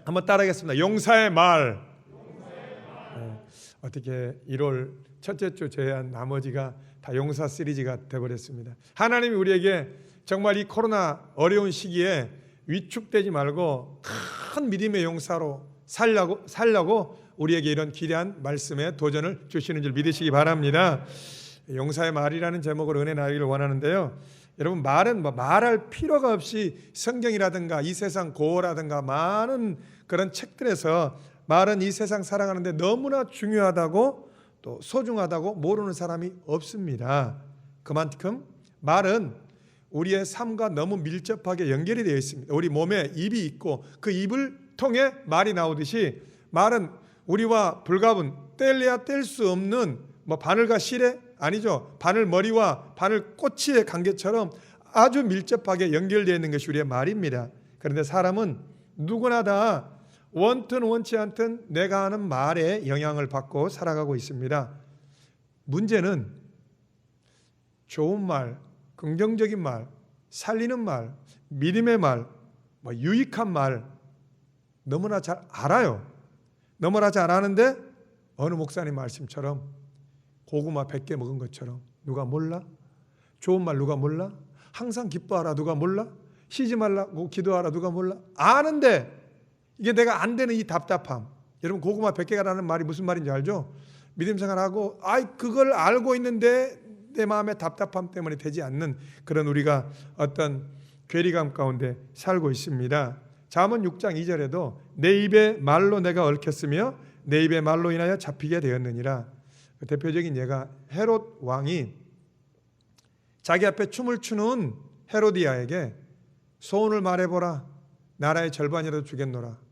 한번 따라하겠습니다. 용사의 말. 어떻게 1월 첫째 주 제한 나머지가 다 용사 시리즈가 되어버렸습니다. 하나님이 우리에게 정말 이 코로나 어려운 시기에 위축되지 말고 큰 믿음의 용사로 살려고 우리에게 이런 기대한 말씀에 도전을 주시는 줄 믿으시기 바랍니다. 용사의 말이라는 제목으로 은혜 나누기를 원하는데요. 여러분, 말은 말할 필요가 없이 성경이라든가 이 세상 고어라든가 많은 그런 책들에서 말은 이 세상 살아가는데 너무나 중요하다고 또 소중하다고 모르는 사람이 없습니다. 그만큼 말은 우리의 삶과 너무 밀접하게 연결이 되어 있습니다. 우리 몸에 입이 있고 그 입을 통해 말이 나오듯이 말은 우리와 불가분 뗄래야 뗄 수 없는 바늘과 실에 아니죠. 바늘 머리와 바늘 꼬치의 관계처럼 아주 밀접하게 연결되어 있는 것이 우리의 말입니다. 그런데 사람은 누구나 다 원튼 원치 않든 내가 하는 말에 영향을 받고 살아가고 있습니다. 문제는 좋은 말, 긍정적인 말, 살리는 말, 믿음의 말, 유익한 말 너무나 잘 알아요. 너무나 잘 아는데 어느 목사님 말씀처럼 고구마 100개 먹은 것처럼 누가 몰라? 좋은 말 누가 몰라? 항상 기뻐하라 누가 몰라? 쉬지 말라고 기도하라 누가 몰라? 아는데 이게 내가 안 되는 이 답답함. 여러분, 고구마 100개라는 말이 무슨 말인지 알죠? 믿음 생활하고 그걸 알고 있는데 내 마음의 답답함 때문에 되지 않는 그런 우리가 어떤 괴리감 가운데 살고 있습니다. 잠언 6장 2절에도 내 입의 말로 내가 얽혔으며 내 입의 말로 인하여 잡히게 되었느니라. 그 대표적인 예가 헤롯 왕이 자기 앞에 춤을 추는 헤로디아에게 소원을 말해보라, 나라의 절반이라도 주겠노라.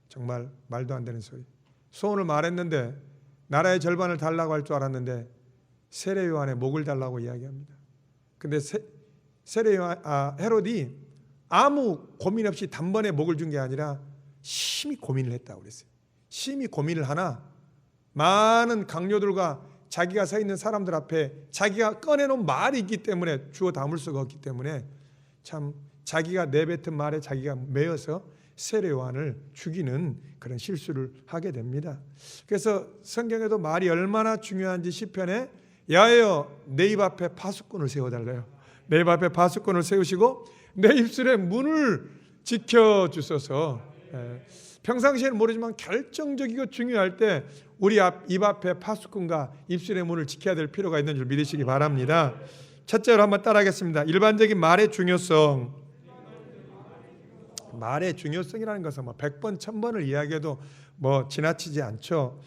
정말 말도 안 되는 소리. 소원을 말했는데 나라의 절반을 달라고 할 줄 알았는데 세례 요한의 목을 달라고 이야기합니다. 근데 헤롯이 아무 고민 없이 단번에 목을 준 게 아니라 심히 고민을 했다고 그랬어요. 심히 고민을 하나 많은 강요들과 자기가 서 있는 사람들 앞에 자기가 꺼내놓은 말이 있기 때문에 주워 담을 수가 없기 때문에 참 자기가 내뱉은 말에 자기가 매여서 세례 요한을 죽이는 그런 실수를 하게 됩니다. 그래서 성경에도 말이 얼마나 중요한지 시편에 야여 내 입 앞에 파수꾼을 세워달래요. 내 입 앞에 파수꾼을 세우시고 내 입술의 문을 지켜주소서. 평상시에는 모르지만 결정적이고 중요할 때 우리 입 앞에 파수꾼과 입술의 문을 지켜야 될 필요가 있는 줄 믿으시기 바랍니다. 첫째로 한번 따라하겠습니다. 일반적인 말의 중요성. 말의 중요성이라는 것은 100번, 1000번을 이야기해도 지나치지 않죠.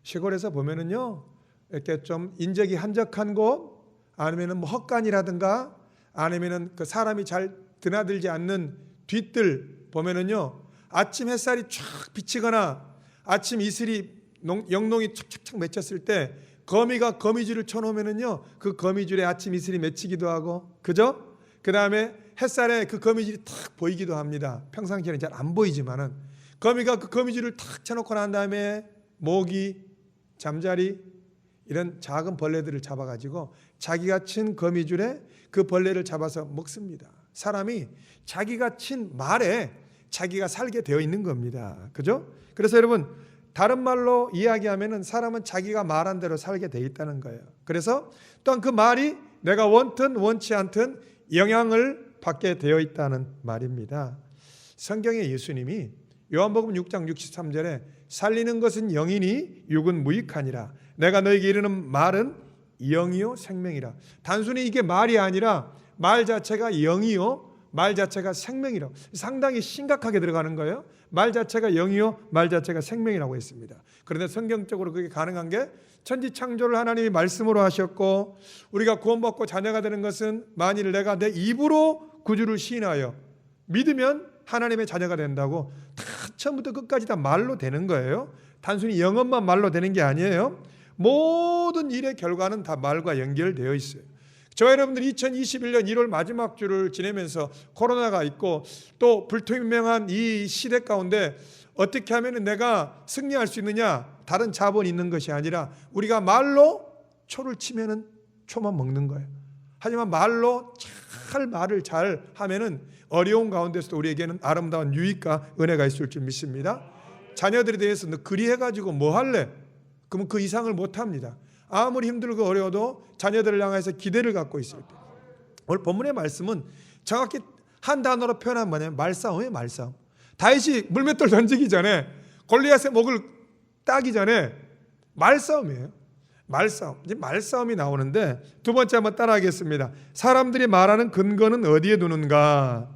시골에서 보면은요, 이렇게 좀 인적이 한적한 곳, 아니면은 헛간이라든가, 아니면은 그 사람이 잘 드나들지 않는 뒷뜰 보면은요, 아침 햇살이 쫙 비치거나 아침 이슬이 영농이 착착착 맺혔을 때 거미가 거미줄을 쳐놓으면은요, 그 거미줄에 아침 이슬이 맺히기도 하고, 그죠? 그 다음에 햇살에 그 거미줄이 탁 보이기도 합니다. 평상시에는 잘 안 보이지만은 거미가 그 거미줄을 탁 쳐놓고 난 다음에 모기, 잠자리 이런 작은 벌레들을 잡아가지고 자기가 친 거미줄에 그 벌레를 잡아서 먹습니다. 사람이 자기가 친 말에 자기가 살게 되어 있는 겁니다. 그죠? 그래서 여러분, 다른 말로 이야기하면은 사람은 자기가 말한 대로 살게 되어 있다는 거예요. 그래서 또한 그 말이 내가 원든 원치 않든 영향을 받게 되어 있다는 말입니다. 성경의 예수님이 요한복음 6장 63절에 살리는 것은 영이니 육은 무익하니라. 내가 너에게 이르는 말은 영이요 생명이라. 단순히 이게 말이 아니라 말 자체가 영이요 말 자체가 생명이라고. 상당히 심각하게 들어가는 거예요. 말 자체가 영이요 말 자체가 생명이라고 했습니다. 그런데 성경적으로 그게 가능한 게 천지창조를 하나님이 말씀으로 하셨고, 우리가 구원받고 자녀가 되는 것은 만일 내가 내 입으로 구주를 시인하여 믿으면 하나님의 자녀가 된다고. 다 처음부터 끝까지 다 말로 되는 거예요. 단순히 영어만 말로 되는 게 아니에요. 모든 일의 결과는 다 말과 연결되어 있어요. 저 여러분들 2021년 1월 마지막 주를 지내면서 코로나가 있고 또 불투명한 이 시대 가운데 어떻게 하면 내가 승리할 수 있느냐, 다른 자본이 있는 것이 아니라 우리가 말로 초를 치면은 초만 먹는 거예요. 하지만 말로 말을 잘 하면은 어려운 가운데서도 우리에게는 아름다운 유익과 은혜가 있을 줄 믿습니다. 자녀들에 대해서 너 그리해가지고 뭐 할래? 그러면 그 이상을 못합니다. 아무리 힘들고 어려워도 자녀들을 향해서 기대를 갖고 있을 때, 오늘 본문의 말씀은 정확히 한 단어로 표현하면 뭐냐면 말싸움이에요. 말싸움. 다윗이 물맷돌 던지기 전에, 골리앗의 목을 따기 전에 말싸움이에요. 말싸움. 이제 말싸움이 나오는데, 두 번째 한번 따라하겠습니다. 사람들이 말하는 근거는 어디에 두는가?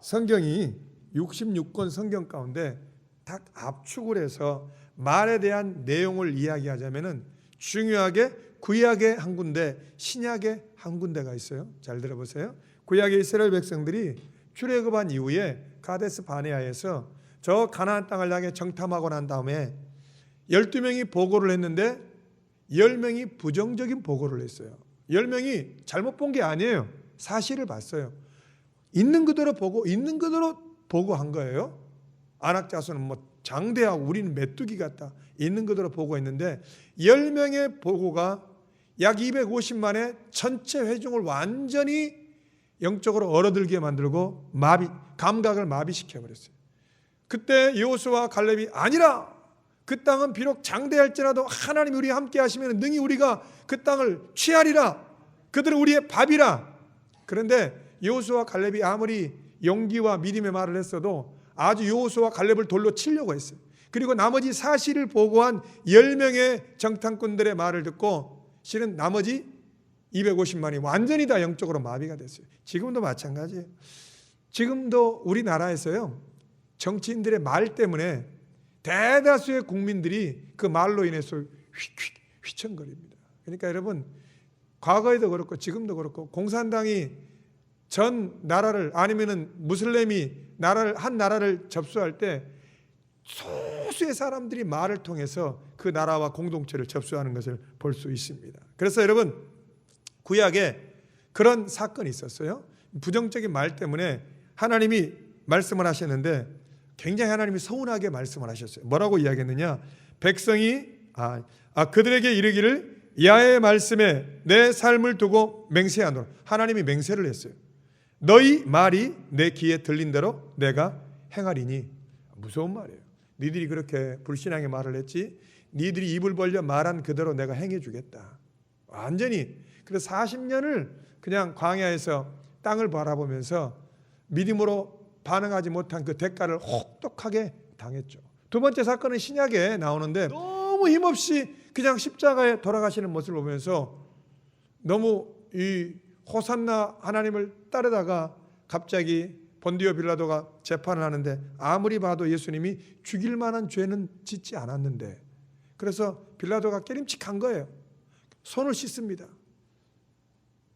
성경이 66권 성경 가운데 딱 압축을 해서 말에 대한 내용을 이야기하자면은 중요하게 구약의 한 군데, 신약의 한 군데가 있어요. 잘 들어보세요. 구약의 이스라엘 백성들이 출애굽한 이후에 가데스 바네아에서 저 가나안 땅을 향해 정탐하고 난 다음에 12명이 보고를 했는데 10명이 부정적인 보고를 했어요. 10명이 잘못 본 게 아니에요. 사실을 봤어요. 있는 그대로 보고 있는 그대로 보고한 거예요. 안악자손은 뭐 장대하고 우리는 메뚜기 같다. 있는 그대로 보고했는데 10명의 보고가 약 250만의 전체 회중을 완전히 영적으로 얼어들게 만들고 감각을 마비시켜버렸어요. 그때 여호수아와 갈렙이 아니라 그 땅은 비록 장대할지라도 하나님이 우리와 함께 하시면 능히 우리가 그 땅을 취하리라. 그들은 우리의 밥이라. 그런데 여호수아와 갈렙이 아무리 용기와 믿음의 말을 했어도 아주 여호수아와 갈렙을 돌로 치려고 했어요. 그리고 나머지 사실을 보고한 10명의 정탐꾼들의 말을 듣고 실은 나머지 250만이 완전히 다 영적으로 마비가 됐어요. 지금도 마찬가지예요. 지금도 우리나라에서요, 정치인들의 말 때문에 대다수의 국민들이 그 말로 인해서 휘청거립니다. 그러니까 여러분, 과거에도 그렇고 지금도 그렇고 공산당이 전 나라를 아니면은 무슬림이 한 나라를 접수할 때 소수의 사람들이 말을 통해서 그 나라와 공동체를 접수하는 것을 볼 수 있습니다. 그래서 여러분, 구약에 그런 사건이 있었어요. 부정적인 말 때문에 하나님이 말씀을 하셨는데 굉장히 하나님이 서운하게 말씀을 하셨어요. 뭐라고 이야기했느냐? 백성이 그들에게 이르기를 야의 말씀에 내 삶을 두고 맹세하노라. 하나님이 맹세를 했어요. 너희 말이 내 귀에 들린 대로 내가 행하리니. 무서운 말이에요. 니들이 그렇게 불신앙의 말을 했지, 니들이 입을 벌려 말한 그대로 내가 행해 주겠다. 완전히. 그래서 40년을 그냥 광야에서 땅을 바라보면서 믿음으로 반응하지 못한 그 대가를 혹독하게 당했죠. 두 번째 사건은 신약에 나오는데 너무 힘없이 그냥 십자가에 돌아가시는 모습을 보면서 너무 이 호산나 하나님을 따르다가 갑자기 본디오 빌라도가 재판을 하는데 아무리 봐도 예수님이 죽일 만한 죄는 짓지 않았는데, 그래서 빌라도가 깨림칙한 거예요. 손을 씻습니다.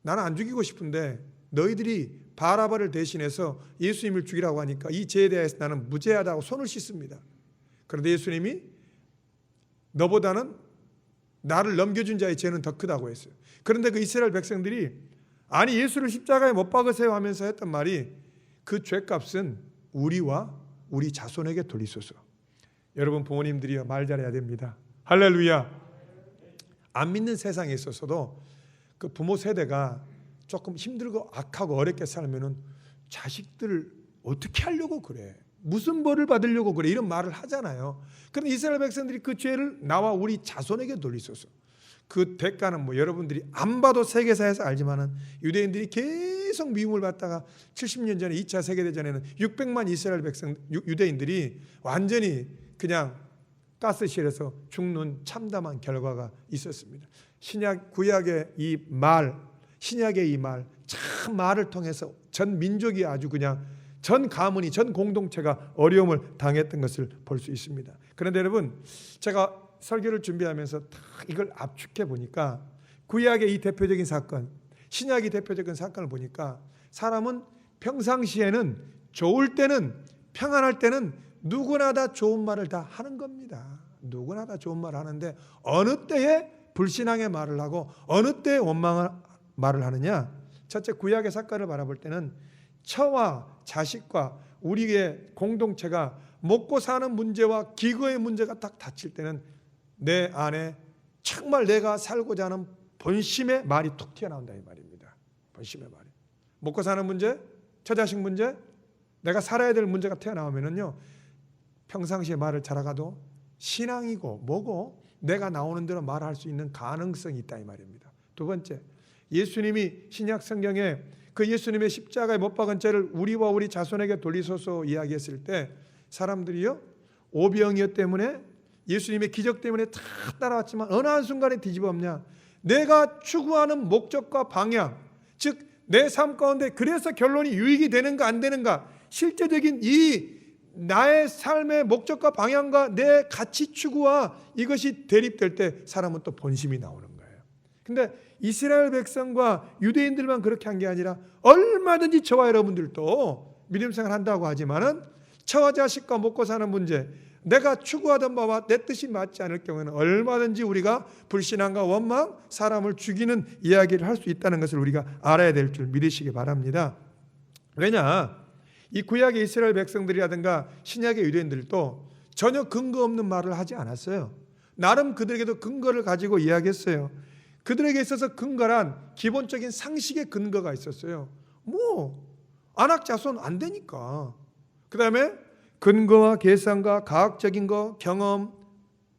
나는 안 죽이고 싶은데 너희들이 바라바를 대신해서 예수님을 죽이라고 하니까 이 죄에 대해서 나는 무죄하다고 손을 씻습니다. 그런데 예수님이 너보다는 나를 넘겨준 자의 죄는 더 크다고 했어요. 그런데 그 이스라엘 백성들이 아니 예수를 십자가에 못 박으세요 하면서 했던 말이 그 죄값은 우리와 우리 자손에게 돌리소서. 여러분 부모님들이요, 말 잘해야 됩니다. 할렐루야. 안 믿는 세상에 있어서도 그 부모 세대가 조금 힘들고 악하고 어렵게 살면은 자식들을 어떻게 하려고 그래? 무슨 벌을 받으려고 그래? 이런 말을 하잖아요. 그런데 이스라엘 백성들이 그 죄를 나와 우리 자손에게 돌리소서. 그 대가는 뭐 여러분들이 안 봐도 세계사에서 알지만은 유대인들이 계속 미움을 받다가 70년 전에 2차 세계대전에는 600만 이스라엘 백성 유대인들이 완전히 그냥 가스실에서 죽는 참담한 결과가 있었습니다. 구약의 이 말, 신약의 이 말, 참 말을 통해서 전 민족이 아주 그냥 전 가문이, 전 공동체가 어려움을 당했던 것을 볼 수 있습니다. 그런데 여러분, 제가 설교를 준비하면서 다 이걸 압축해 보니까 구약의 이 대표적인 사건, 신약이 대표적인 사건을 보니까 사람은 평상시에는 좋을 때는, 평안할 때는 누구나 다 좋은 말을 다 하는 겁니다. 누구나 다 좋은 말을 하는데 어느 때에 불신앙의 말을 하고 어느 때에 원망의 말을 하느냐? 첫째, 구약의 사건을 바라볼 때는 처와 자식과 우리의 공동체가 먹고 사는 문제와 기거의 문제가 딱 닥칠 때는 내 안에 정말 내가 살고자 하는 본심의 말이 툭 튀어나온다 이 말입니다. 본심의 말이에요. 먹고 사는 문제, 처자식 문제, 내가 살아야 될 문제가 튀어나오면은요, 평상시에 말을 잘하가도 신앙이고 뭐고 내가 나오는 대로 말할 수 있는 가능성이 있다 이 말입니다. 두 번째, 예수님이 신약 성경에 그 예수님의 십자가에 못 박은 죄를 우리와 우리 자손에게 돌리소서 이야기했을 때 사람들이요, 오병이어 때문에 예수님의 기적 때문에 다 따라왔지만 어느 한순간에 뒤집어 엎냐, 내가 추구하는 목적과 방향, 즉 내 삶 가운데 그래서 결론이 유익이 되는가 안 되는가, 실제적인 이 나의 삶의 목적과 방향과 내 가치 추구와 이것이 대립될 때 사람은 또 본심이 나오는 거예요. 근데 이스라엘 백성과 유대인들만 그렇게 한 게 아니라 얼마든지 저와 여러분들도 믿음 생활 한다고 하지만은 처와 자식과 먹고 사는 문제, 내가 추구하던 바와 내 뜻이 맞지 않을 경우에는 얼마든지 우리가 불신앙과 원망, 사람을 죽이는 이야기를 할 수 있다는 것을 우리가 알아야 될 줄 믿으시기 바랍니다. 왜냐, 이 구약의 이스라엘 백성들이라든가 신약의 유대인들도 전혀 근거 없는 말을 하지 않았어요. 나름 그들에게도 근거를 가지고 이야기했어요. 그들에게 있어서 근거란 기본적인 상식의 근거가 있었어요. 안악자손 안 되니까. 그 다음에 근거와 계산과 과학적인 거, 경험,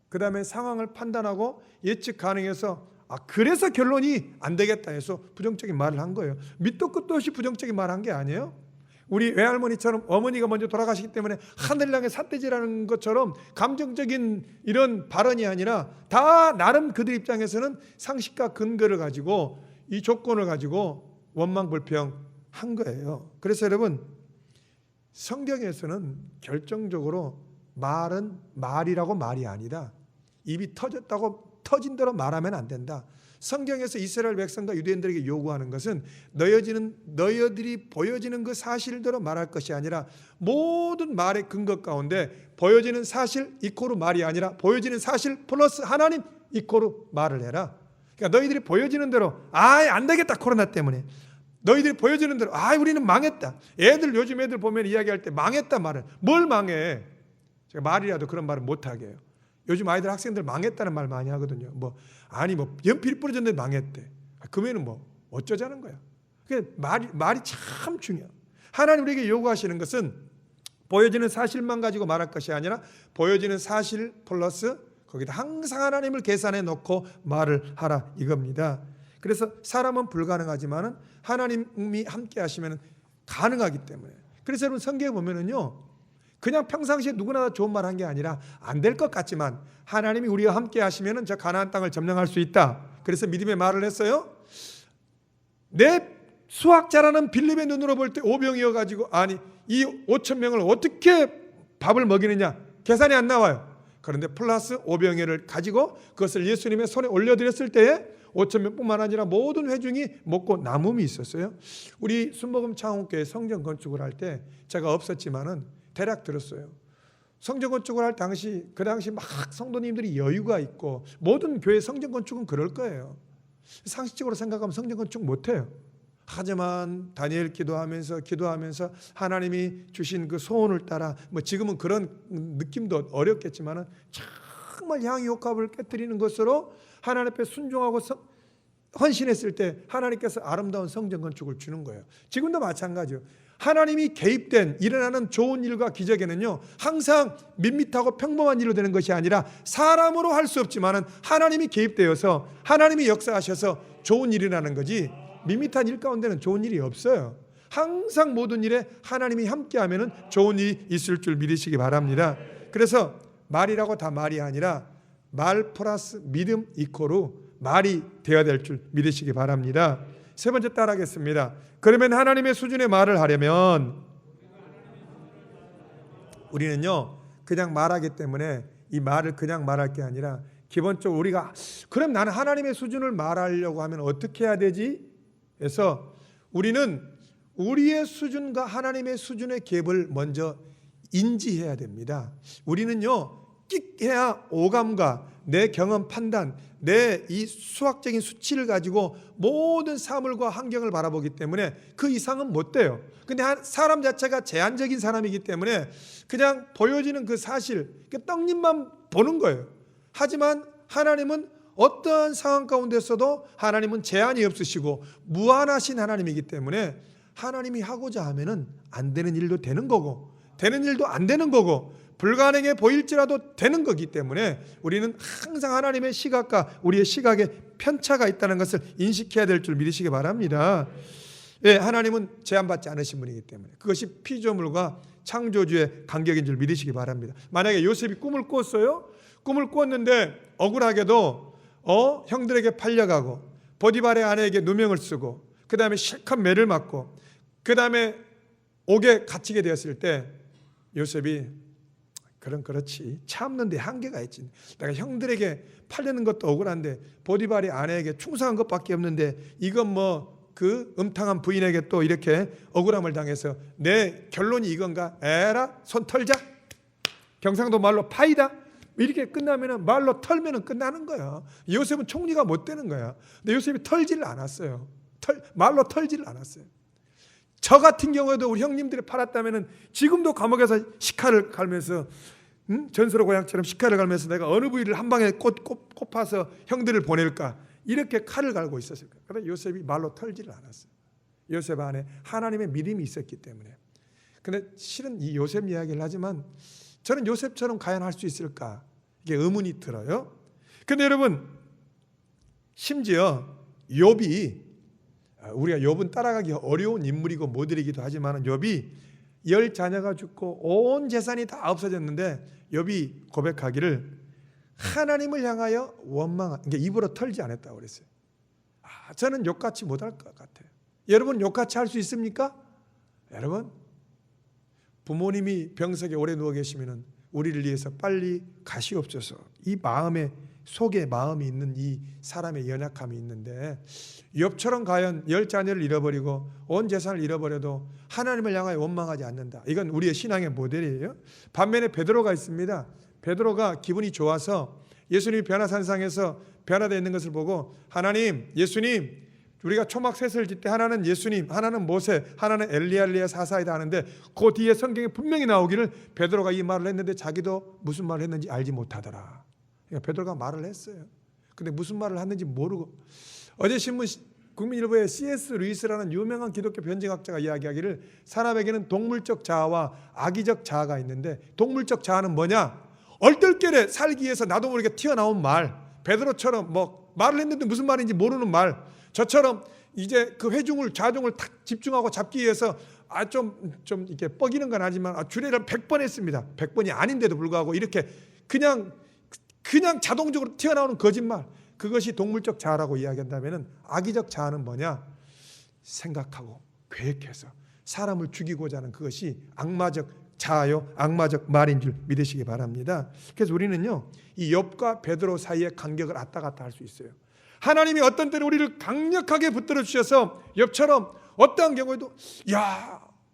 그 다음에 상황을 판단하고 예측 가능해서 그래서 결론이 안 되겠다 해서 부정적인 말을 한 거예요. 밑도 끝도 없이 부정적인 말을 한 게 아니에요. 우리 외할머니처럼 어머니가 먼저 돌아가시기 때문에 하늘을 향해 삿대질하는 것처럼 감정적인 이런 발언이 아니라 다 나름 그들 입장에서는 상식과 근거를 가지고 이 조건을 가지고 원망불평한 거예요. 그래서 여러분, 성경에서는 결정적으로 말은 말이라고 말이 아니다. 입이 터졌다고 터진 대로 말하면 안 된다. 성경에서 이스라엘 백성과 유대인들에게 요구하는 것은 너희들이 보여지는 그 사실대로 말할 것이 아니라 모든 말의 근거 가운데 보여지는 사실 이코르 말이 아니라 보여지는 사실 플러스 하나님 이코르 말을 해라. 그러니까 너희들이 보여지는 대로 안 되겠다 코로나 때문에, 너희들이 보여지는 대로 우리는 망했다. 요즘 애들 보면 이야기할 때 망했다 말을, 뭘 망해? 제가 말이라도 그런 말을 못하게 해요. 요즘 아이들 학생들 망했다는 말 많이 하거든요. 연필 부러졌는데 망했대. 그러면 어쩌자는 거야. 말이 참 중요해요. 하나님 우리에게 요구하시는 것은 보여지는 사실만 가지고 말할 것이 아니라 보여지는 사실 플러스 거기다 항상 하나님을 계산해 놓고 말을 하라 이겁니다. 그래서 사람은 불가능하지만은 하나님이 함께 하시면 가능하기 때문에. 그래서 여러분 성경에 보면은요, 그냥 평상시에 누구나 다 좋은 말 한 게 아니라 안 될 것 같지만 하나님이 우리와 함께 하시면은 저 가나안 땅을 점령할 수 있다. 그래서 믿음의 말을 했어요. 내 수학자라는 빌립의 눈으로 볼 때 오병이어 가지고 이 5천 명을 어떻게 밥을 먹이느냐 계산이 안 나와요. 그런데 플러스 오병이어를 가지고 그것을 예수님의 손에 올려드렸을 때에 5천 명뿐만 아니라 모든 회중이 먹고 남음이 있었어요. 우리 순복음 창원교회 성전 건축을 할 때 제가 없었지만은 대략 들었어요. 성전 건축을 할 당시 그 당시 막 성도님들이 여유가 있고 모든 교회 성전 건축은 그럴 거예요. 상식적으로 생각하면 성전 건축 못해요. 하지만 다니엘 기도하면서 하나님이 주신 그 소원을 따라 지금은 그런 느낌도 어렵겠지만은 정말 향유옥합을 깨뜨리는 것으로 하나님 앞에 순종하고 헌신했을 때 하나님께서 아름다운 성전 건축을 주는 거예요. 지금도 마찬가지예요. 하나님이 개입된 일어나는 좋은 일과 기적에는요, 항상 밋밋하고 평범한 일로 되는 것이 아니라 사람으로 할 수 없지만은 하나님이 개입되어서 하나님이 역사하셔서 좋은 일이 일어나는 거지, 밋밋한 일 가운데는 좋은 일이 없어요. 항상 모든 일에 하나님이 함께하면은 좋은 일이 있을 줄 믿으시기 바랍니다. 그래서 말이라고 다 말이 아니라 말 플러스 믿음 이코르 말이 되어야 될 줄 믿으시기 바랍니다. 세 번째 따라하겠습니다. 그러면 하나님의 수준의 말을 하려면 우리는요, 그냥 말하기 때문에 이 말을 그냥 말할 게 아니라 기본적으로 우리가 그럼 나는 하나님의 수준을 말하려고 하면 어떻게 해야 되지? 그래서 우리는 우리의 수준과 하나님의 수준의 갭을 먼저 인지해야 됩니다. 우리는요, 끽해야 오감과 내 경험 판단, 내 이 수학적인 수치를 가지고 모든 사물과 환경을 바라보기 때문에 그 이상은 못 돼요. 근데 사람 자체가 제한적인 사람이기 때문에 그냥 보여지는 그 사실, 그 떡잎만 보는 거예요. 하지만 하나님은 어떠한 상황 가운데서도 하나님은 제한이 없으시고 무한하신 하나님이기 때문에 하나님이 하고자 하면은 안 되는 일도 되는 거고 되는 일도 안 되는 거고 불가능해 보일지라도 되는 거기 때문에 우리는 항상 하나님의 시각과 우리의 시각에 편차가 있다는 것을 인식해야 될 줄 믿으시기 바랍니다. 예, 하나님은 제한받지 않으신 분이기 때문에 그것이 피조물과 창조주의 간격인 줄 믿으시기 바랍니다. 만약에 요셉이 꿈을 꿨어요. 꿈을 꿨는데 억울하게도 형들에게 팔려가고 보디발의 아내에게 누명을 쓰고 그 다음에 실컷 매를 맞고 그 다음에 옥에 갇히게 되었을 때 요셉이 그렇지 참는데 한계가 있지. 내가 형들에게 팔리는 것도 억울한데 보디발의 아내에게 충성한 것밖에 없는데 이건 뭐 그 음탕한 부인에게 또 이렇게 억울함을 당해서 내 결론이 이건가? 에라 손 털자. 경상도 말로 파이다. 이렇게 끝나면은 말로 털면은 끝나는 거야. 요셉은 총리가 못 되는 거야. 근데 요셉이 털지를 않았어요. 말로 털지를 않았어요. 저 같은 경우에도 우리 형님들이 팔았다면은 지금도 감옥에서 식칼을 갈면서 전설의 고향처럼 식칼을 갈면서 내가 어느 부위를 한 방에 꼽아서 형들을 보낼까 이렇게 칼을 갈고 있었을 거예요. 그런데 요셉이 말로 털지를 않았어요. 요셉 안에 하나님의 믿음이 있었기 때문에. 근데 실은 이 요셉 이야기를 하지만 저는 요셉처럼 과연 할 수 있을까 이게 의문이 들어요. 근데 여러분 심지어 욥이 우리가 욥은 따라가기 어려운 인물이고 모델이기도 하지만 욥이 10자녀가 죽고 온 재산이 다 없어졌는데 욥이 고백하기를 하나님을 향하여 원망한 그러니까 입으로 털지 않았다고 그랬어요. 저는 욕같이 못할 것 같아요. 여러분 욕같이 할 수 있습니까? 여러분 부모님이 병석에 오래 누워 계시면 우리를 위해서 빨리 가시옵소서. 이 마음에 속에 마음이 있는 이 사람의 연약함이 있는데 욥처럼 과연 10자녀를 잃어버리고 온 재산을 잃어버려도 하나님을 향하여 원망하지 않는다. 이건 우리의 신앙의 모델이에요. 반면에 베드로가 있습니다. 베드로가 기분이 좋아서 예수님이 변화산상에서 변화되어 있는 것을 보고 하나님, 예수님 우리가 초막 셋을 짓 때 하나는 예수님, 하나는 모세, 하나는 엘리야 사사이다 하는데 그 뒤에 성경에 분명히 나오기를 베드로가 이 말을 했는데 자기도 무슨 말을 했는지 알지 못하더라. 그러니까 베드로가 말을 했어요. 근데 무슨 말을 했는지 모르고 어제 신문 국민일보에 C.S. 루이스라는 유명한 기독교 변증학자가 이야기하기를 사람에게는 동물적 자아와 악의적 자아가 있는데 동물적 자아는 뭐냐? 얼떨결에 살기 위해서 나도 모르게 튀어나온 말, 베드로처럼 뭐 말을 했는데 무슨 말인지 모르는 말, 저처럼 이제 그 회중을 좌중을 탁 집중하고 잡기 위해서 좀 이렇게 뻐기는 건 아니지만 주례를 100번 했습니다. 100번이 아닌데도 불구하고 이렇게 그냥 자동적으로 튀어나오는 거짓말, 그것이 동물적 자아라고 이야기한다면 악의적 자아는 뭐냐? 생각하고 계획해서 사람을 죽이고자 하는 그것이 악마적 자아요, 악마적 말인 줄 믿으시기 바랍니다. 그래서 우리는요 이 욥과 베드로 사이의 간격을 왔다 갔다 할 수 있어요. 하나님이 어떤 때는 우리를 강력하게 붙들어 주셔서 욥처럼 어떠한 경우에도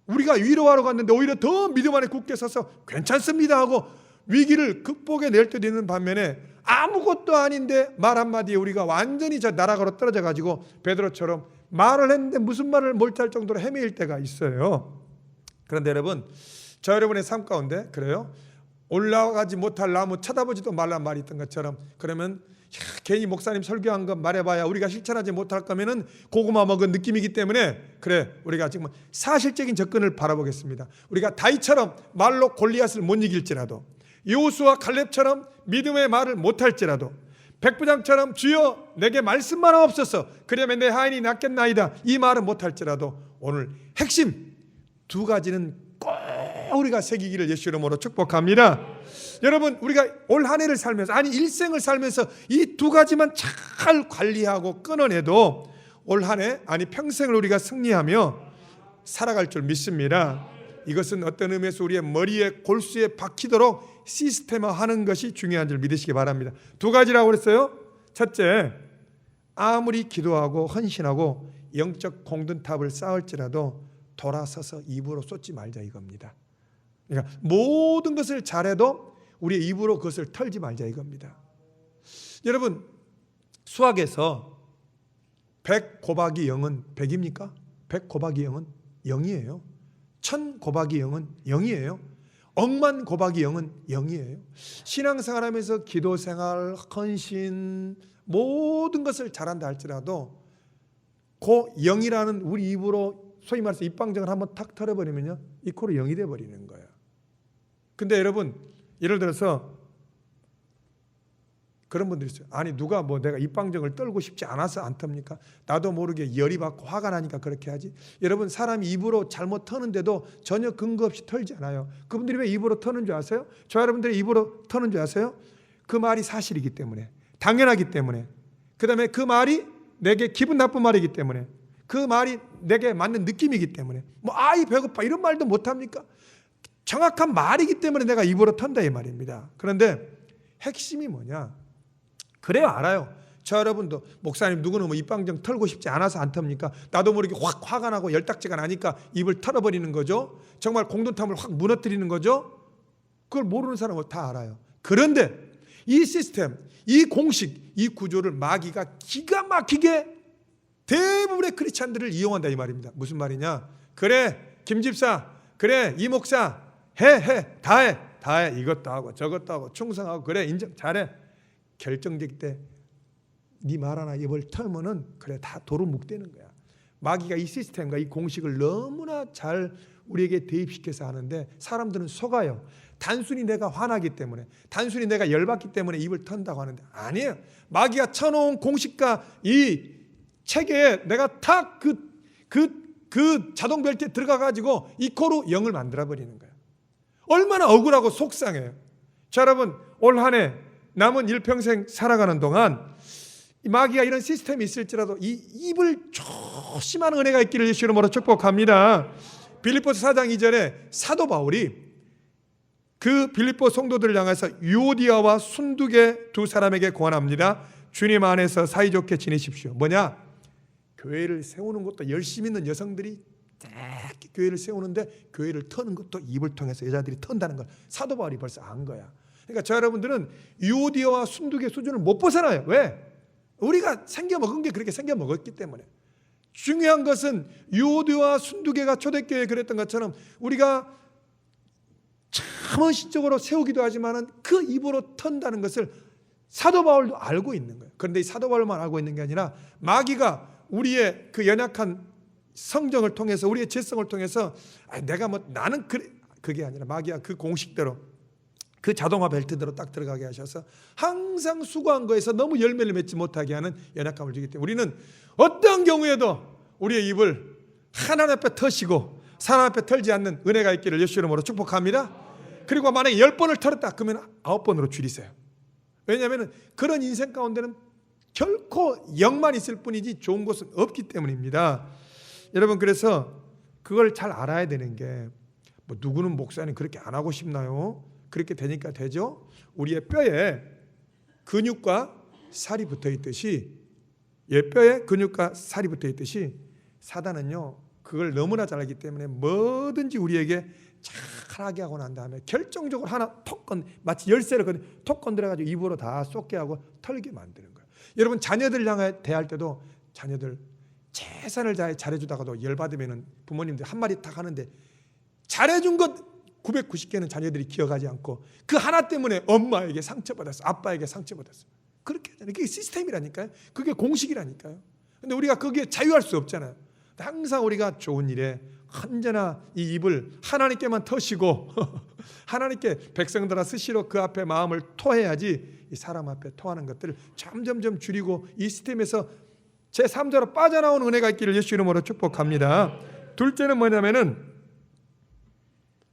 우리가 위로하러 갔는데 오히려 더 믿음 안에 굳게 서서 괜찮습니다 하고 위기를 극복해 낼 때도 있는 반면에 아무것도 아닌데 말 한마디에 우리가 완전히 저 나락으로 떨어져 가지고 베드로처럼 말을 했는데 무슨 말을 못할 정도로 헤매일 때가 있어요. 그런데 여러분 저 여러분의 삶 가운데 그래요? 올라가지 못할 나무 쳐다보지도 말란 말이 있던 것처럼 그러면 괜히 목사님 설교한 것 말해봐야 우리가 실천하지 못할 거면은 고구마 먹은 느낌이기 때문에 그래 우리가 지금 사실적인 접근을 바라보겠습니다. 우리가 다윗처럼 말로 골리앗을 못 이길지라도 여호수아 칼렙처럼 믿음의 말을 못할지라도 백부장처럼 주여 내게 말씀만 없어서 그러면 내 하인이 낫겠나이다 이 말은 못할지라도 오늘 핵심 두 가지는 꼭 우리가 새기기를 예수 이름으로 축복합니다. 여러분 우리가 올 한 해를 살면서 아니 일생을 살면서 이 두 가지만 잘 관리하고 끊어내도 올 한 해 아니 평생을 우리가 승리하며 살아갈 줄 믿습니다. 이것은 어떤 의미에서 우리의 머리에 골수에 박히도록 시스템화하는 것이 중요한 줄 믿으시기 바랍니다. 두 가지라고 그랬어요. 첫째, 아무리 기도하고 헌신하고 영적 공든탑을 쌓을지라도 돌아서서 입으로 쏟지 말자 이겁니다. 그러니까 모든 것을 잘해도 우리의 입으로 그것을 털지 말자 이겁니다. 여러분 수학에서 100 곱하기 0은 100입니까? 100 곱하기 0은 0이에요. 1000 곱하기 0은 0이에요. 억만 곱하기 0은 0이에요. 신앙생활하면서 기도생활, 헌신, 모든 것을 잘한다 할지라도 그 영이라는 우리 입으로 소위 말해서 입방정을 한번 탁 털어버리면요, 이 코로 영이 돼버리는 거예요. 근데 여러분, 예를 들어서 그런 분들이 있어요. 아니 누가 뭐 내가 입방정을 떨고 싶지 않아서 안 텁니까? 나도 모르게 열이 받고 화가 나니까 그렇게 하지. 여러분, 사람이 입으로 잘못 터는데도 전혀 근거 없이 털지 않아요. 그분들이 왜 입으로 터는 줄 아세요? 저 여러분들이 입으로 터는 줄 아세요? 그 말이 사실이기 때문에, 당연하기 때문에, 그 다음에 그 말이 내게 기분 나쁜 말이기 때문에, 그 말이 내게 맞는 느낌이기 때문에, 뭐 아이 배고파 이런 말도 못합니까? 정확한 말이기 때문에 내가 입으로 턴다 이 말입니다. 그런데 핵심이 뭐냐? 그래요, 알아요. 저 여러분도 목사님 누구는 뭐 입방정 털고 싶지 않아서 안 텁니까? 나도 모르게 확 화가 나고 열딱지가 나니까 입을 털어버리는 거죠. 정말 공든탐을 확 무너뜨리는 거죠. 그걸 모르는 사람은 다 알아요. 그런데 이 시스템, 이 공식, 이 구조를 마귀가 기가 막히게 대부분의 크리스찬들을 이용한다 이 말입니다. 무슨 말이냐? 그래 김 집사, 그래 이 목사, 다 해. 이것도 하고 저것도 하고 충성하고, 그래 인정 잘해. 결정적 때 네 말 하나 입을 털면은 그래 다 도로 묵대는 거야. 마귀가 이 시스템과 이 공식을 너무나 잘 우리에게 대입시켜서 하는데 사람들은 속아요. 단순히 내가 화나기 때문에, 단순히 내가 열받기 때문에 입을 턴다고 하는데 아니에요. 마귀가 쳐놓은 공식과 이 체계에 내가 탁 그 자동 벨트에 들어가 가지고 이 코로 영을 만들어 버리는 거예요. 얼마나 억울하고 속상해요. 자, 여러분, 올 한 해 남은 일평생 살아가는 동안 이 마귀가 이런 시스템이 있을지라도 이 입을 조심하는 은혜가 있기를 예수 이름으로 축복합니다. 빌립보서 4장 2절에 사도 바울이 그 빌립보 성도들을 향해서 유오디아와 순두계 두 사람에게 권합니다. 주님 안에서 사이좋게 지내십시오. 뭐냐? 교회를 세우는 것도 열심히 있는 여성들이 교회를 세우는데 교회를 터는 것도 입을 통해서 여자들이 턴다는 걸 사도 바울이 벌써 안 거야. 그러니까 저 여러분들은 유오디아와 순두계 수준을 못 벗어나요. 왜? 우리가 생겨 먹은 게 그렇게 생겨 먹었기 때문에. 중요한 것은 유오디아와 순두계가 초대교회에 그랬던 것처럼 우리가 참 헌신적으로 세우기도 하지만은 그 입으로 턴다는 것을 사도 바울도 알고 있는 거예요. 그런데 이 사도 바울만 알고 있는 게 아니라 마귀가 우리의 그 연약한 성정을 통해서, 우리의 죄성을 통해서 내가 뭐 나는 그게 아니라 마귀가 그 공식대로, 그 자동화 벨트대로 딱 들어가게 하셔서 항상 수고한 거에서 너무 열매를 맺지 못하게 하는 연약함을 주기 때문에 우리는 어떤 경우에도 우리의 입을 하나님 앞에 터시고 사람 앞에 털지 않는 은혜가 있기를 예수 이름으로 축복합니다. 그리고 만약에 10번을 털었다 그러면 9번으로 줄이세요. 왜냐하면 그런 인생 가운데는 결코 영만 있을 뿐이지 좋은 것은 없기 때문입니다. 여러분, 그래서 그걸 잘 알아야 되는 게, 뭐 누구는 목사님 그렇게 안 하고 싶나요? 그렇게 되니까 되죠. 우리의 뼈에 근육과 살이 붙어 있듯이, 뼈에 근육과 살이 붙어 있듯이 사단은요 그걸 너무나 잘 알기 때문에 뭐든지 우리에게 잘하게 하고 난 다음에 결정적으로 하나 마치 열쇠를 톡 건드려가지고 입으로 다 쏟게 하고 털게 만드는 거예요. 여러분, 자녀들 향해 대할 때도 자녀들 최선을 다해 잘해주다가도 열받으면 부모님들 한마디 딱 하는데 잘해준 것 990개는 자녀들이 기억하지 않고 그 하나 때문에 엄마에게 상처받았어, 아빠에게 상처받았어. 그렇게 하잖아요. 그게 시스템이라니까요. 그게 공식이라니까요. 근데 우리가 거기에 자유할 수 없잖아요. 항상 우리가 좋은 일에 언제나 이 입을 하나님께만 터시고 하나님께 백성들아 스시로 그 앞에 마음을 토해야지, 이 사람 앞에 토하는 것들을 점점점 줄이고 이 시스템에서 제3자로 빠져나오는 은혜가 있기를 예수 이름으로 축복합니다. 둘째는 뭐냐면은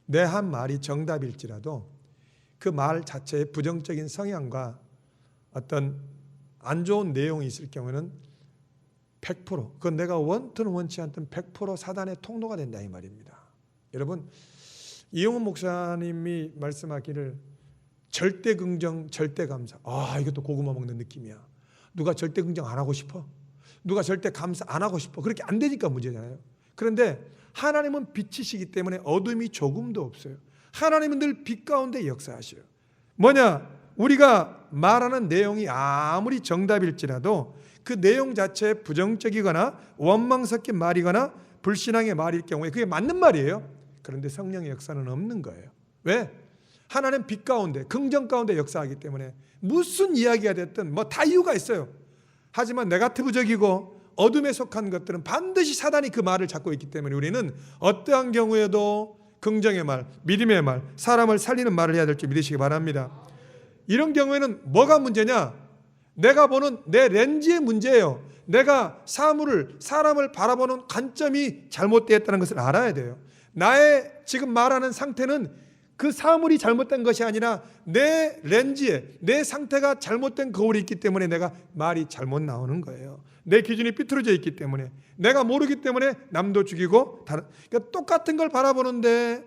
내 한 말이 정답일지라도 그 말 자체의 부정적인 성향과 어떤 안 좋은 내용이 있을 경우에는 100% 그건 내가 원든 원치 않든 100% 사단의 통로가 된다 이 말입니다. 여러분, 이용훈 목사님이 말씀하기를 절대 긍정, 절대 감사. 이것도 고구마 먹는 느낌이야. 누가 절대 긍정 안 하고 싶어? 누가 절대 감사 안 하고 싶어? 그렇게 안 되니까 문제잖아요. 그런데 하나님은 빛이시기 때문에 어둠이 조금도 없어요. 하나님은 늘 빛 가운데 역사하셔요. 뭐냐? 우리가 말하는 내용이 아무리 정답일지라도 그 내용 자체에 부정적이거나 원망 섞인 말이거나 불신앙의 말일 경우에 그게 맞는 말이에요. 그런데 성령의 역사는 없는 거예요. 왜? 하나님 빛 가운데, 긍정 가운데 역사하기 때문에 무슨 이야기가 됐든 뭐 다 이유가 있어요. 하지만 네거티브적이고 어둠에 속한 것들은 반드시 사단이 그 말을 잡고 있기 때문에 우리는 어떠한 경우에도 긍정의 말, 믿음의 말, 사람을 살리는 말을 해야 될 줄 믿으시기 바랍니다. 이런 경우에는 뭐가 문제냐? 내가 보는 내 렌즈의 문제예요. 내가 사람을 바라보는 관점이 잘못되었다는 것을 알아야 돼요. 나의 지금 말하는 상태는 그 사물이 잘못된 것이 아니라 내 렌즈에 내 상태가 잘못된 거울이 있기 때문에 내가 말이 잘못 나오는 거예요. 내 기준이 삐뚤어져 있기 때문에, 내가 모르기 때문에 남도 죽이고 그러니까 똑같은 걸 바라보는데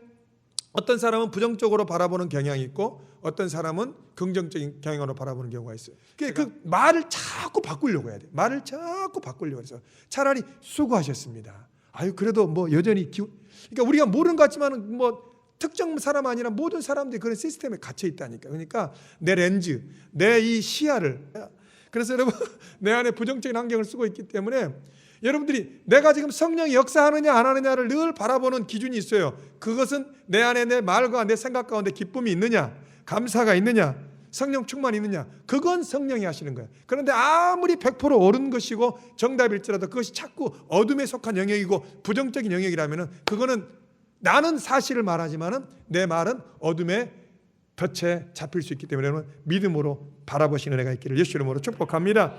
어떤 사람은 부정적으로 바라보는 경향이 있고 어떤 사람은 긍정적인 경향으로 바라보는 경우가 있어요. 그 말을 자꾸 바꾸려고 해야 돼요. 말을 자꾸 바꾸려고 해서 차라리 수고하셨습니다. 아유 그래도 뭐 여전히 그러니까 우리가 모르는 것 같지만 뭐 특정 사람 아니라 모든 사람들이 그런 시스템에 갇혀 있다니까. 그러니까 내 렌즈, 내 이 시야를. 그래서 여러분 내 안에 부정적인 환경을 쓰고 있기 때문에 여러분들이 내가 지금 성령이 역사하느냐 안 하느냐를 늘 바라보는 기준이 있어요. 그것은 내 안에 내 말과 내 생각 가운데 기쁨이 있느냐, 감사가 있느냐, 성령 충만이 있느냐, 그건 성령이 하시는 거예요. 그런데 아무리 100% 옳은 것이고 정답일지라도 그것이 자꾸 어둠에 속한 영역이고 부정적인 영역이라면 그거는 나는 사실을 말하지만은 내 말은 어둠의 덫에 잡힐 수 있기 때문에 믿음으로 바라보시는 은혜가 있기를 예수 이름으로 축복합니다.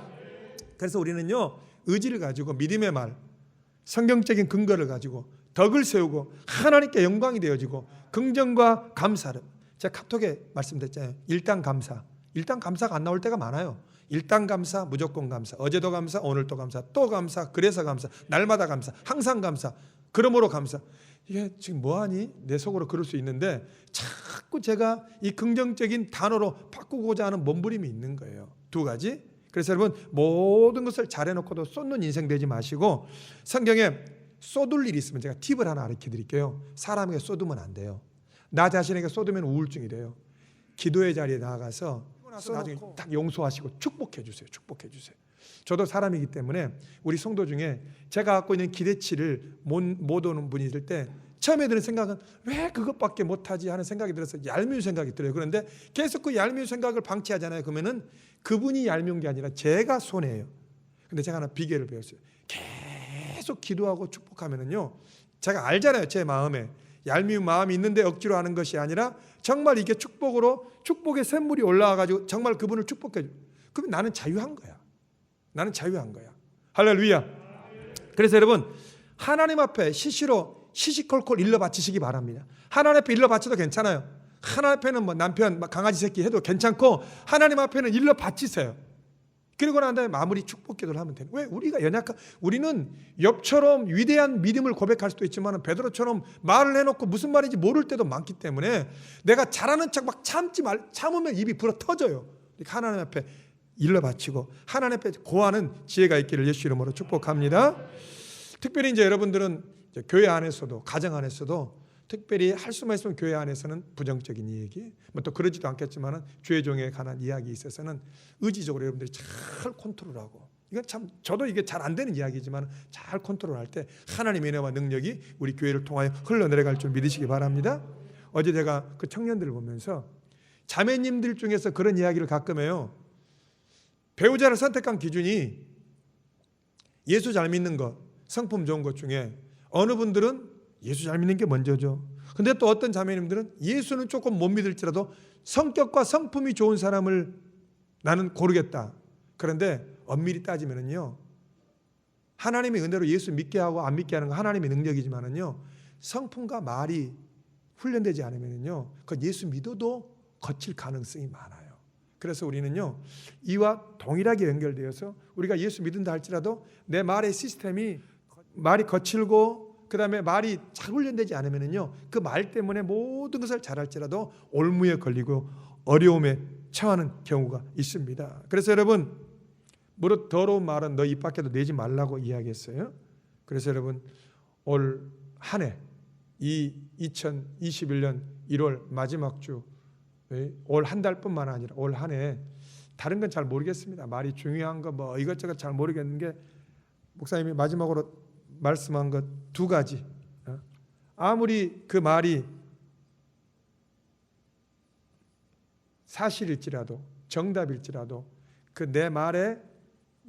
그래서 우리는요 의지를 가지고 믿음의 말, 성경적인 근거를 가지고 덕을 세우고 하나님께 영광이 되어지고 긍정과 감사를, 제가 카톡에 말씀드렸잖아요. 일당 감사, 일당 감사가 안 나올 때가 많아요. 일당 감사, 무조건 감사, 어제도 감사, 오늘도 감사, 또 감사, 그래서 감사, 날마다 감사, 항상 감사, 그러므로 감사. 이게 지금 뭐하니? 내 속으로 그럴 수 있는데 자꾸 제가 이 긍정적인 단어로 바꾸고자 하는 몸부림이 있는 거예요. 두 가지. 그래서 여러분 모든 것을 잘해놓고도 쏟는 인생 되지 마시고 성경에 쏟을 일이 있으면 제가 팁을 하나 가르쳐 드릴게요. 사람에게 쏟으면 안 돼요. 나 자신에게 쏟으면 우울증이 돼요. 기도의 자리에 나가서 나중에 딱 용서하시고 축복해 주세요. 축복해 주세요. 저도 사람이기 때문에 우리 성도 중에 제가 갖고 있는 기대치를 못 오는 분이 있을 때 처음에 드는 생각은 왜 그것밖에 못하지 하는 생각이 들어서 얄미운 생각이 들어요. 그런데 계속 그 얄미운 생각을 방치하잖아요. 그러면은 그분이 얄미운 게 아니라 제가 손해예요. 근데 제가 하나 비결을 배웠어요. 계속 기도하고 축복하면은요, 제가 알잖아요. 제 마음에 얄미운 마음이 있는데 억지로 하는 것이 아니라 정말 이게 축복으로 축복의 샘물이 올라와가지고 정말 그분을 축복해줘. 그러면 나는 자유한 거야. 나는 자유한 거야. 할렐루야. 그래서 여러분 하나님 앞에 시시콜콜 일러 바치시기 바랍니다. 하나님 앞에 일러 바쳐도 괜찮아요. 하나님 앞에는 뭐 남편 강아지 새끼 해도 괜찮고 하나님 앞에는 일러 바치세요. 그리고 난 다음에 마무리 축복 기도를 하면 돼요. 왜? 우리가 우리는 욥처럼 위대한 믿음을 고백할 수도 있지만 베드로처럼 말을 해놓고 무슨 말인지 모를 때도 많기 때문에 내가 잘하는 척 막 참으면 입이 불어 터져요. 하나님 앞에 일러 바치고 하나님 앞에 고하는 지혜가 있기를 예수 이름으로 축복합니다. 특별히 이제 여러분들은 이제 교회 안에서도 가정 안에서도 특별히 할 수만 있으면 교회 안에서는 부정적인 이야기, 뭐 또 그러지도 않겠지만은 주의 종에 관한 이야기에 있어서는 의지적으로 여러분들이 잘 컨트롤하고, 이건 참 저도 이게 잘 안 되는 이야기지만 잘 컨트롤할 때 하나님의 은혜와 능력이 우리 교회를 통하여 흘러내려갈 줄 믿으시기 바랍니다. 어제 제가 그 청년들을 보면서 자매님들 중에서 그런 이야기를 가끔 해요. 배우자를 선택한 기준이 예수 잘 믿는 것, 성품 좋은 것 중에 어느 분들은 예수 잘 믿는 게 먼저죠. 근데 또 어떤 자매님들은 예수는 조금 못 믿을지라도 성격과 성품이 좋은 사람을 나는 고르겠다. 그런데 엄밀히 따지면은요, 하나님의 은혜로 예수 믿게 하고 안 믿게 하는 건 하나님의 능력이지만은요, 성품과 말이 훈련되지 않으면은요, 그 예수 믿어도 거칠 가능성이 많아요. 그래서 우리는요, 이와 동일하게 연결되어서 우리가 예수 믿는다 할지라도 내 말의 시스템이 말이 거칠고 그 다음에 말이 잘 훈련되지 않으면요, 그 말 때문에 모든 것을 잘할지라도 올무에 걸리고 어려움에 처하는 경우가 있습니다. 그래서 여러분, 무릇 더러운 말은 너 입 밖에도 내지 말라고 이야기했어요. 그래서 여러분, 올 한 해, 이 2021년 1월 마지막 주, 올 한 달뿐만 아니라 올 한 해, 다른 건 잘 모르겠습니다. 말이 중요한 거 뭐 이것저것 잘 모르겠는 게, 목사님이 마지막으로 말씀한 것 두 가지. 아무리 그 말이 사실일지라도 정답일지라도 그 내 말에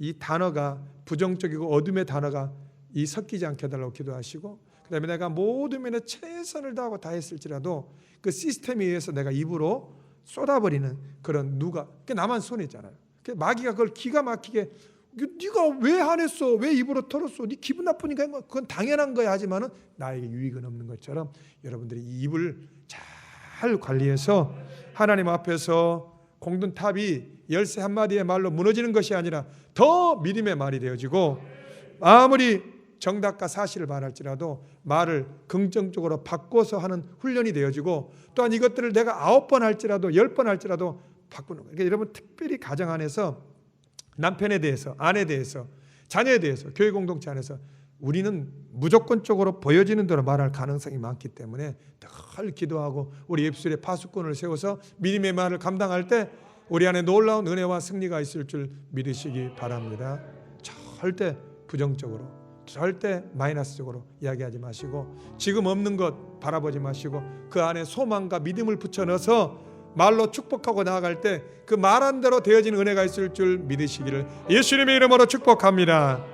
이 단어가 부정적이고 어둠의 단어가 이 섞이지 않게 해달라고 기도하시고, 그 다음에 내가 모든 면에 최선을 다하고 다 했을지라도 그 시스템에 의해서 내가 입으로 쏟아버리는 그런 누가, 그게 나만 손해잖아요. 마귀가 그걸 기가 막히게 네가 왜 안 했어? 왜 입으로 털었어? 네 기분 나쁘니까 그건 당연한 거야 하지만은 나에게 유익은 없는 것처럼 여러분들이 이 입을 잘 관리해서 하나님 앞에서 공든 탑이 열쇠 한마디의 말로 무너지는 것이 아니라 더 믿음의 말이 되어지고, 아무리 정답과 사실을 말할지라도 말을 긍정적으로 바꿔서 하는 훈련이 되어지고, 또한 이것들을 내가 9번 할지라도 10번 할지라도 바꾸는 거예요. 그러니까 여러분 특별히 가정 안에서 남편에 대해서, 아내에 대해서, 자녀에 대해서, 교회 공동체 안에서 우리는 무조건적으로 보여지는 대로 말할 가능성이 많기 때문에 늘 기도하고 우리 입술에 파수꾼을 세워서 믿음의 말을 감당할 때 우리 안에 놀라운 은혜와 승리가 있을 줄 믿으시기 바랍니다. 절대 부정적으로, 절대 마이너스적으로 이야기하지 마시고, 지금 없는 것 바라보지 마시고 그 안에 소망과 믿음을 붙여 넣어서 말로 축복하고 나아갈 때 그 말한 대로 되어지는 은혜가 있을 줄 믿으시기를 예수님의 이름으로 축복합니다.